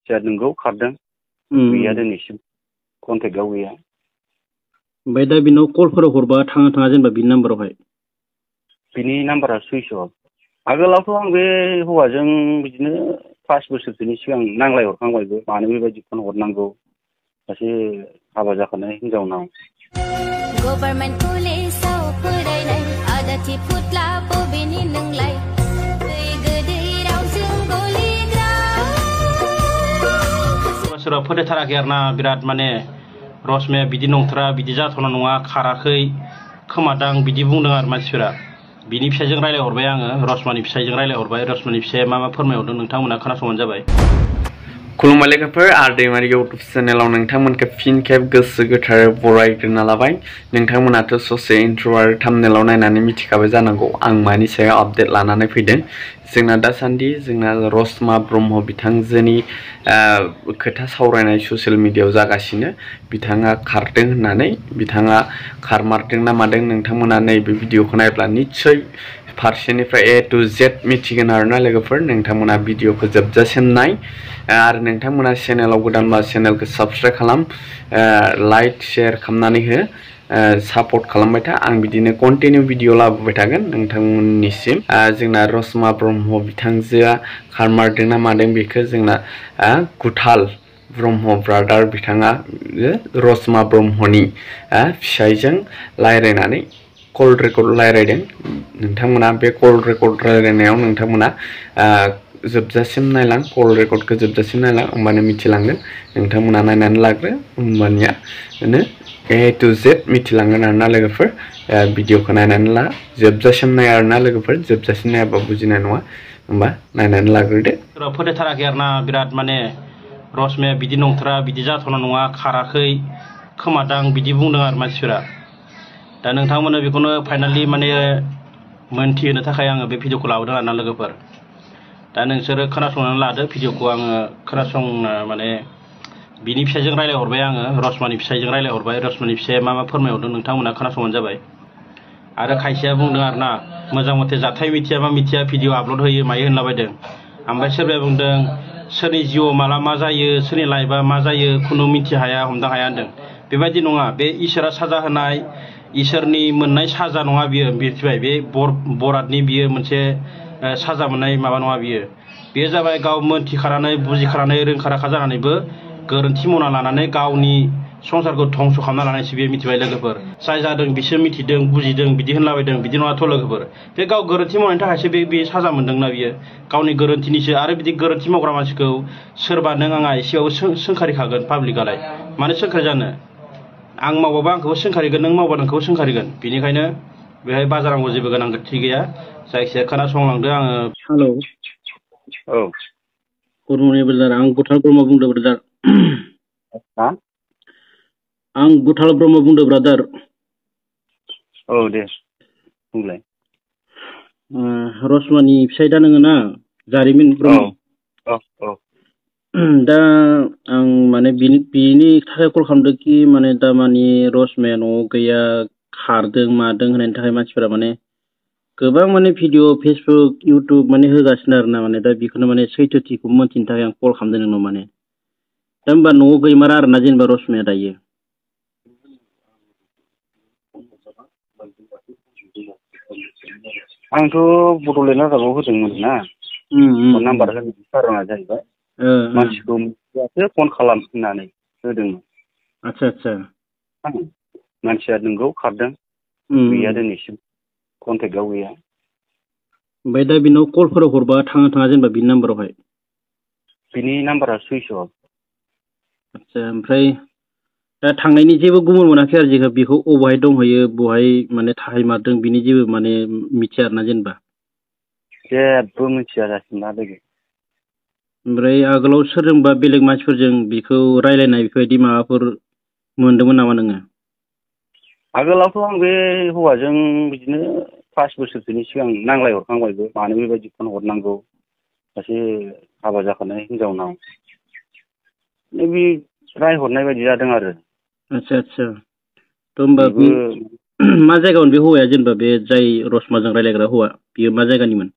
मानसिया नोंगौ खारदों गैया दिनैसिम कन्टेक्टआव गैया। ओमफ्राय दा बिनाव कलफोराव हरबा थाङा जेनेबा बिनि नाम्बारावहाय? बिनि नाम्बारा सुइस अफ। आगोलावथ' आं बे हौवाजों बिदिनो 5 बोसोरसोनि सिगां नांलायहरखांबायबो, मानो बेबायदि फन हरनांगौ सासे हाबा जाखानाय हिनजावनाव। गभर्नमेन्ट कलेजाव फरायनाय आदाथि फुटला बबेनि नोंलाय दै गोदै रावजों गलिग्रा। सोरबा फोथायथाराखै आरोना, बिराद माने रसमाया बिदि नंथारा, बिदि जाथावना नङा, खाराखै खोमादां बिदि बुंदों आरो मानसिफोरा। बिनि फिसाइजों रायलायहरबाय आङो, रसमानि फिसाइजों रायलायहरबाय। रसमानि फिसाइया मा फोरमायहरदों नोंथांमोना खोनासंबानो जाबाय। खुलुमबाय लोगोफोर, आरदैमारि इउटुब चेनेलाव नोंथांमोनखौ फिन खेब गोसो गोथारै बरायग्रोना लाबाय। नोंथांमोनाथ' ससे इन्ट्र आरो थाम्बनेलाव नायनानै मिथिखाबाय जानांगौ आं मानि सायाव आपडेट लानानै फैदों। जोंना दासान्दि रसमा ब्रह्म बिथांजोनि खोथा सावरायनाय ससियेल मिडियायाव जागासिनो। बिथाङा खारदों होननानै, बिथाङा खारमारदों ना मादों नोंथांमोना नैबे भिडिअखौ नायब्ला निस्सय फारसेनिफ्राय A to Z मिथिगोन आरोना लोगोफोर। नोंथांमोना भिडिअखौ जोबजासिम नाय आरो नोंथांमोना चेनेलाव गोदानबा चेनेलखौ साबस्क्राइब खालाम, लाइक शेयार खालामनानै हो, सापर्ट खालामबाय था। आं बिदिनो कन्टिनिउ भिडिअ लाबोबाय थागोन नोंथांमोननिसिम। जोंना रसमा ब्रह्म बिथांजोआ खारमारदों ना मादों बेखौ जोंना गुथाल ब्रह्म ब्रादार बिथाङा रसमा ब्रह्मनि फिसाइजों रायलायनानै कल रेकर्ड रायलायदों। नोंथांमोना बे कल रेकर्ड रायलायनायाव नोंथांमोना जोबजासिम नायलां, कल रेकर्डखौ जोबजासिम नायलां, होमबानो मिथिलांगोन। नोंथांमोना नायनानै लाग्रो, होमबानिया A to Z मिथिलांगोन आरोना लोगोफोर। भिडिअखौ नायनानै ला, जोबजासिम नाय आरोना लोगोफोर, जोबजासिम नायाबा बुजिनाय नङा, होमबा नायनानै लाग्रोदो। सोरबा फोथायथाराखै आरोना, बिराद माने रसमाया बिदि नंथारा, बिदि जाथावना नङा, खाराखै खोमादां बिदि बुंदों आरो मानसिफोरा। दा नोंथांमोननो बेखौनो फाइनालि माने मोनथिहोनो थाखाय आङो बे भिडिअखौ लाबोदों आरोना लोगोफोर। दा नोंसोरो खोनासंनानै लादो भिडिअखौ। आङो खोनासंनो माने बिनि फिसाइजों रायलायहरबाय आङो, रसमानि फिसाइजों रायलायहरबाय। रसमानि फिसाइया मा फोरमायहरदों नोंथांमोना खोनासंबानो जाबाय। आरो खायसेया बुंदों आरोना, मोजां मथे जाथाय मिथिया मा मिथिया भिडिअ आपल'ड होयो मायो होनलाबायदों। ओमफ्राय सोरबाया बुंदों सोरनि जिउआव माला मा जायो, सोरनि लाइफआ मा जायो खुनु मिथि हाया, हमदां हाया होनदों। बेबायदि नङा, बे इसोरा साजा होनाय, इसोरनि मोननाय साजा नङा बियो, मिथिबाय? बे बरादनि बियो मोनसे साजा मोननाय माबा नङा बियो। बेयो जाबाय गाव मोनथिखानानै बुजिखानानै रोंखा राखा जानानैबो गोरोन्थि मावना लानानै गावनि संसारखौ धंस' खालामना लानायसो बियो, मिथिबाय लोगोफोर? जाय जादों बिसोर मिथिदों बुजिदों बिदि होनलाबायदों, बिदि नङाथ' लोगोफोर। बे गाव गोरोन्थि मावनायनि थाखायसो बे साजा मोनदोंना बियो, गावनि गोरोन्थिनिसो। आरो बिदि गोरोन्थि मावग्रा मानसिखौ सोरबा नों आंहा एसेबाबो सोंखारिखागोन पाब्लिकआलाय, मानो सोंखारि जानो? आं मावबाबा आंखौबो सोंखारिगोन, नों मावबा नोंखौबो सोंखारिगोन। बेनिखायनो बेहाय बाजारांगौ जेबो गोनांथि गैया। जायखिजाया खोनासंलांदो। आङो हेलौ। औ। गुड मर्निं ब्रादार, आं गुथाल ब्रह्म बुंदों ब्रादार। आं गुथाल ब्रह्म बुंदों ब्रादार। औ दे बुंलाय। रसमानि फिसाइ दा नोङो ना, जारिमिन ब्रह्म? औ औ। दा आं माने बिनि थाखाय कल खालामदों कि माने दा माने रसमाया न'आव गैया, खारदों मादों होननायनि थाखाय मानसिफोरा माने गोबां माने भिडिअ फेसबुक इउटुब माने होगासिनो आरोना। माने दा बेखौनो माने सैथोथिखौ मोनथिनो थाखाय आं कल खालामदों नोंनाव। माने दा होनबा न'आव गैमारा आरोना जेनेबा रसमाया दायो? आंथ' बड'लेण्ड रादाबाव होदोंमोन ना, नाम्बार होनायनि खारना जाहैबाय मानसिखौ मिथियासो फन खालाम होननानै होदोंमोन। आदसा। मानसिया नोंगौ खारदों गैया दिनैसिम कन्टेक्टआव गैया। ओमफ्राय दा बिनाव कलफोराव हरबा थाङा जेनेबा बिनि नाम्बारावहाय? बिनि नाम्बारा सुइस अफ। आदसा, ओमफ्राय दा थांनायनि जेबो गुमुर मोनाखै आरो जेखौ बेखौ अबहाय दंहैयो, बहाय माने थाहैमारदों, बिनि जेबो माने मिथिया आरोना जेनेबा? जेबो मिथिया जासिगोन लोगो। ओमफ्राय आगोलाव सोरजोंबा बेलेग मानसिफोरजों बेखौ रायलायनाय बेफोरबायदि माबाफोर मोनदोंमोन नामा नोङो? आगोलावथ' आं बे हौवाजों बिदिनो 5 बोसोरसोनि सिगां नांलायहरखांबायबो, मानो बेबायदि फन हरनांगौ सासे हाबा जाखानाय हिनजावनाव, बे रायहरनाय बायदि जादों आरो। आदसा। थ' होमबा मा जायगामोन बे हौवाया, जेनेबा बे जाय रसमाजों रायलायग्रा हौवा, बियो मा जायगानिमोन?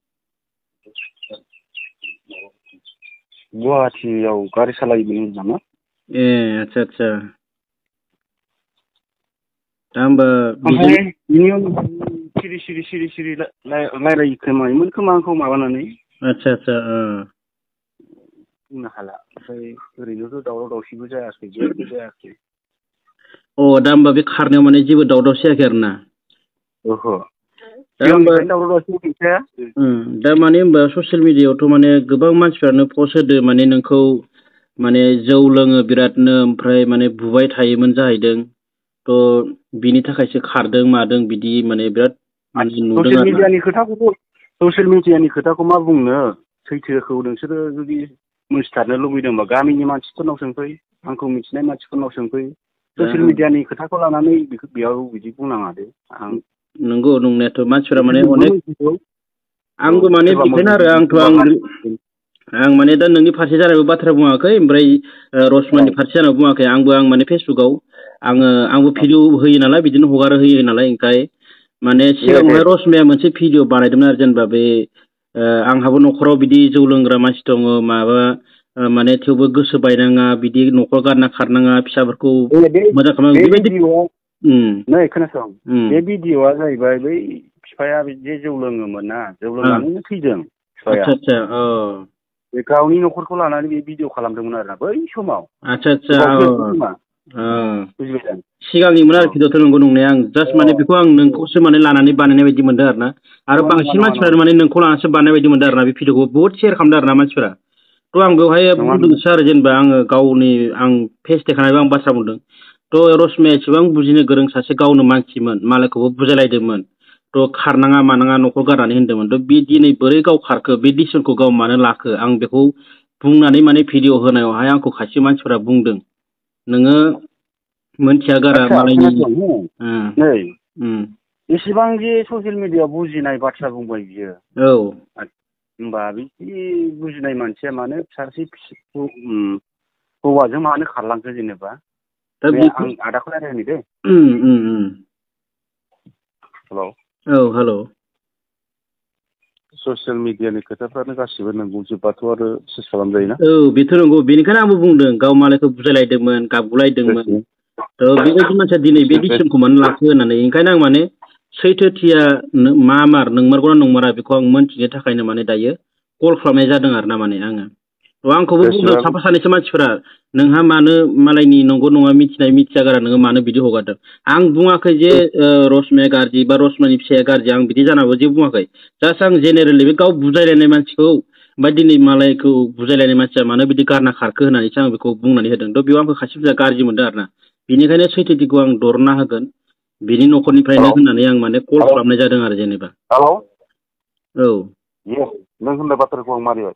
गुवाहाटियाव गारि सालायोमोन नामा? ए आदसा आदसा दा होमबा ओमफ्राय बिनि उनाव सिरि रायलायो खोमायोमोन खोमा आंखौ माबानानै आदसा आदसा बुंनो हाला ओमफ्राय ओरैनोथ' दावराव दावसिबो जायाखै जेबो जायाखै। दा होमबा बे खारनायाव माने जेबो दावराव दावसि जायाखै आरो ना? ओहो दा होमबा दावराव दावसि गैखाया। दा माने होमबा ससियेल मिडियायावथ' माने गोबां मानसिफ्रानो पस्ट होदो माने नोंखौ माने जौ लोङो बिरादनो ओमफ्राय माने बुबाय थायोमोन जाहैदों थ' बिनि थाखायसो खारदों मादों बिदि माने बिराद माने नुदों ससियेल आरो मिडियानि खोथाखौ मा बुंनो सैथोखौ नोंसोरो जुदि मोनथिथारनो लुबैदोंबा गामिनि मानसिफोरनाव सोंफै आंखौ मिथिनाय मानसिफोरनाव सोंफै ससियेल मिडियानि खोथाखौ लानानै बेयाव बिदि बुंनाङा दे। आं नंगौ नंनायाथ' मानसिफोरा माने अनेक आंबो माने बेखायनो आरो आं माने दा नोंनि फारसे जानायबो बाथ्रा बुङाखै ओमफ्राय रसमाननि फारसे जानायबो बुङाखै आं माने फेसबुकाव आंबो भिडिअ होयो नालाय बिदिनो होयो नालाय ओंखाय माने सिगाङावहाय रसमाया मोनसे भिडिअ बानायदोंमोन आरो जेनेबा बे आंहाबो न'खराव बिदि जौ लोंग्रा मानसि दङ माबा माने थेवबो गोसो बायनाङा बिदि न'खर गारना खारनाङा फिसाफोरखौ मोजां खालामनांगौ बेबायदि नै खोनासं बे भिडिअआ जाहैबाय बै बिफाया जे जौ लोङोमोन ना जौ लोंनानैनो थैदों बिफाया। आदसा बे गावनि न'खरखौ लानानै बे भिडिअ खालामदोंमोन आरोना बै समाव। बुजिबाय सिगांनिमोन आरो भिडिअथ' नंगौ नंनाया आं जास्ट माने बेखौ आं नोंखौसो माने लानानै बानायनाय बायदि मोनदों आरो ना आरो बांसिन मानसिफोरानो माने नोंखौ लानानैसो बानायनाय बायदि मोनदों आरो ना बे भिडिअखौ बहुत शेयार खालामदों आरो ना मानसिफोरा थ' आं बेवहाय बुंदोंसो आरो जेनेबा आङो गावनि आं फेस देखायनायबो आं बाथ्रा बुंदों थ' रसमाया एसेबां बुजिनो गोरों सासे गावनो मानसिमोन मालायखौबो बुजायलायदोंमोन थ' खारनाङा मानाङा न'खर गारनानै होनदोंमोन थ' बे दिनै बोरै गाव खारखो बे डिसिसनखौ गाव मानो लाखो आं बेखौ बुंनानै माने भिडिअ होनायावहाय आंखौ खायसे मानसिफोरा बुंदों नोङो मोनथिया गारा मालायनि नै एसेबां जे ससियेल मिडियाआव बुजिनाय बाथ्रा बुंबाय बियो होमबा बिदि बुजिनाय मानसिया मानो सासे हौवाजों मानो खारलांखो जेनेबा आं आदाखौ रायलायनो दे। हेल' ससियेल मिडियानि खोथाफ्रानो गासिबो नंगौजोबबाथ' आरो सेस खालामजायोना। बेथ' नंगौ बेनिखायनो आंबो बुंदों गाव मालायखौ बुजायलायदोंमोन गाबगुलायदोंमोन थ' बेबायदि मानसिया दिनै बे डिसिसनखौ मानो लाखो होननानै ओंखायनो आं माने सैथोथिया मा मार नंमारगौना नंमारा बेखौ आं मोनथिनो थाखायनो माने दायो कल खालामनाय जादों आरो ना माने आङो थ' आंखौबो बुंदों साफा सानैसो मानसिफोरा नोंहा मानो मालायनि नंगौ नङा मिथिनाय मिथिया गारा नोङो मानो बिदि हगारदों आं बुङाखै जे रसमाया गाज्रि बा रसमानि फिसाया गाज्रि आं बिदि जानांगौ जेबो बुङाखै जास्ट आं जेनेरेलि बे गाव बुजायलायनाय मानसिखौ ओमफ्राय दिनै मालायखौ बुजायलायनाय मानसिया मानो बिदि गारना खारखो होननानैसो आं बेखौ बुंनानै होदों थ' बेयाव आंखौ खायसेफोरा गाज्रि मोनदों आरो ना बेनिखायनो सैथोथिखौ आं दरना होगोन बिनि न'खरनिफ्रायनो होननानै आं माने कल खालामनाय जादों आरो जेनेबा नों होननाय बाथ्राखौ आं मानिबाय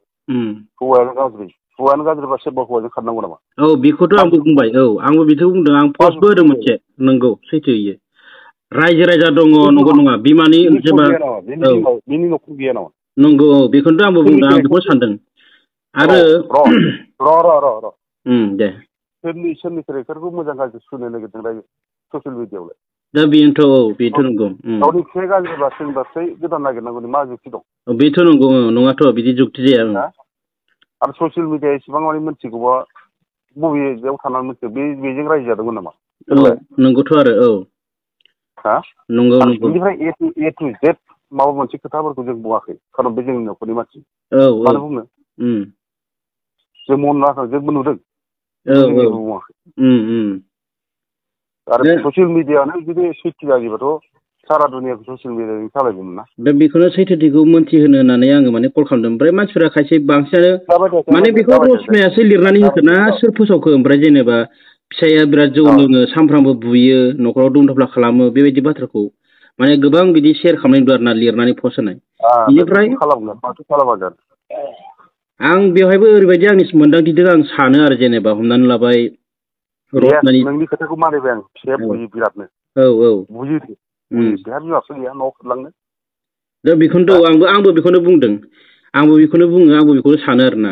हौवायानो गाज्रिबा सोरबा हौवाजों खारनांगौ नामा? बेखौथ' आंबो बुंबाय आंबो बेखौ बुंदों आं पस्टबो होदों मोनसे नंगौ सैथो इयो रायजो राजा दङ नंगौ नङा बिमानि जेनेबा बिनि न'खर गैया नामा? नंगौ बेखौनोथ' आंबो बुंदों आं बेखौ सानदों आरो दे सोरनि केरेक्टारखौ मोजां गाज्रि सुनो नागिरदों दायो ससियेल मिडियाआवलाय दा बेथ' नंगौ गावनि फिसाय गाज्रिबा सोरनिबा फिसाय गोदान नागिरनांगौनि मा जुक्ति दं? बेथ' नंगौ नङाथ' बिदि जुक्ति जाया आरो ससियेल मिडिया एसेबां माने मिथिगौबा बबेयाव थानानै मिथियो बेजों रायजो जादोंमोन नामा? नंगौथ' आरो नंगौ बेनिफ्राय ए टु जेड माबा मोनसे खोथाफोरखौ जों बुङाखै खारन बे जोंनि न'खरनि मानसि मानो बुंनो जों मन नाखौ जेबो नुदों जेबो बुङाखै आरो ससियेल मिडियानो जुदि सैथो जायोबाथ' सारा दुनियाखौ ससियेल मिडियाजों सालायगौमोन ना दा बेखौनो सैथोथिखौ मोनथिहोनो होननानै आङो माने कल खालामदों ओमफ्राय मानसिफोरा खायसे बांसिनानो माने बेखौ रसमायासो लिरनानै होखो ना सोर फोसावखो ओमफ्राय जेनेबा फिसाया बिराद जौ लोङो सानफ्रामबो बुयो न'खराव दुमदाख्ला खालामो बेबायदि बाथ्राखौ माने गोबां बिदि शेयार खालामनाय नुदों आरो ना लिरनानै पस्ट होनाय बेनिफ्राय आं बेवहायबो ओरैबायदि आंनि मोन्दांथिजों आं सानो आरो जेनेबा हमनानै लाबाय नोंनि खोथाखौ मानिबाय आं फिसाया बुजियो बिरादनो बुजियो बिहा बिमा बिफा गैया न'आव खारलांनो दा बेखौनोथ' आंबो बेखौनो बुंदों आंबो बेखौनो बुङो आंबो बेखौनो सानो आरो ना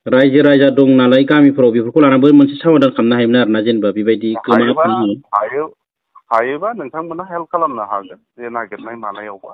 रायजो राजा दं नालाय गामिफोराव बेफोरखौ लानानैबो मोनसे समाधान खालामनो हायोमोन आरो ना जेनेबा बेबायदि हायोबा नोंथांमोना हेल्प खालामनो हागोन जे नागिरनाय मानायावबा